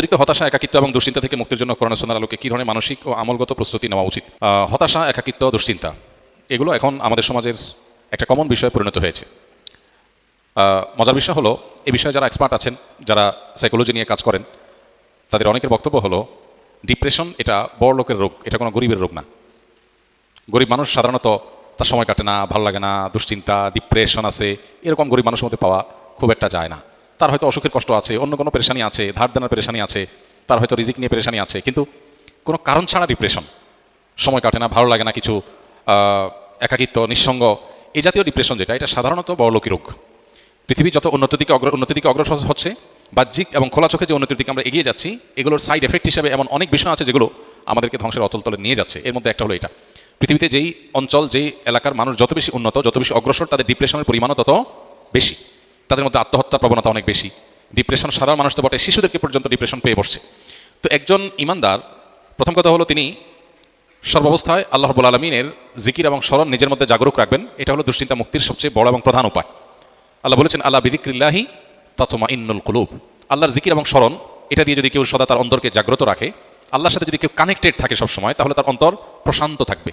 অতিরিক্ত হতাশা, একাকিত্ব এবং দুশ্চিন্তা থেকে মুক্তির জন্য কোরআন ও সুন্নাহর আলোকে কী ধরনের মানসিক ও আমলগত প্রস্তুতি নেওয়া উচিত? হতাশা, একাকিত্ব, দুশ্চিন্তা এগুলো এখন আমাদের সমাজের একটা কমন বিষয়ে পরিণত হয়েছে। মজার বিষয় হলো, এই বিষয়ে যারা এক্সপার্ট আছেন, যারা সাইকোলজি নিয়ে কাজ করেন, তাদের অনেকের বক্তব্য হলো ডিপ্রেশন এটা বড় লোকের রোগ, এটা কোনো গরিবের রোগ না। গরিব মানুষ সাধারণত তার সময় কাটে না, ভালো লাগে না, দুশ্চিন্তা, ডিপ্রেশন আছে, এরকম গরিব মানুষের মধ্যে পাওয়া খুব একটা যায় না। তার হয়তো অসুখের কষ্ট আছে, অন্য কোনো পেরেশানি আছে, ধার দেনার পেরেশানি আছে, তার হয়তো রিজিক নিয়ে পেরেশানি আছে, কিন্তু কোনো কারণ ছাড়া ডিপ্রেশন, সময় কাটে না, ভালো লাগে না কিছু, একাকিত্ব, নিঃসঙ্গ, এই জাতীয় ডিপ্রেশন যেটা, এটা সাধারণত বড়লোকি রোগ। পৃথিবী যত উন্নতির দিকে অগ্রসর হচ্ছে, বাহ্যিক এবং খোলা চোখে যে উন্নতির দিকে আমরা এগিয়ে যাচ্ছি, এগুলোর সাইড এফেক্ট হিসেবে এমন অনেক বিষয় আছে যেগুলো আমাদেরকে ধ্বংসের অতল তলে নিয়ে যাচ্ছে। এর মধ্যে একটা হলো এটা, পৃথিবীতে যেই অঞ্চল, যেই এলাকার মানুষ যত বেশি উন্নত, যত বেশি অগ্রসর, তাদের ডিপ্রেশনের পরিমাণও তত বেশি, তাদের মধ্যে আত্মহত্যার প্রবণতা অনেক বেশি। ডিপ্রেশন সাধারণ মানুষ তো বটে, শিশুদেরকে পর্যন্ত ডিপ্রেশন পেয়ে বসছে। তো একজন ইমানদার, প্রথম কথা হলো তিনি সর্বাবস্থায় আল্লাহ রাব্বুল আলামিনের জিকির এবং স্মরণ নিজের মধ্যে জাগরুক রাখবেন। এটা হলো দুশ্চিন্তা মুক্তির সবচেয়ে বড় এবং প্রধান উপায়। আল্লাহ বলেছেন, আলা বিযিক্রিল্লাহি তাতমাইন্নুল কুলুব। আল্লাহর জিকির এবং স্মরণ, এটা দিয়ে যদি কেউ সদা তার অন্তরকে জাগ্রত রাখে, আল্লাহর সাথে যদি কেউ কানেক্টেড থাকে সবসময়, তাহলে তার অন্তর প্রশান্ত থাকবে।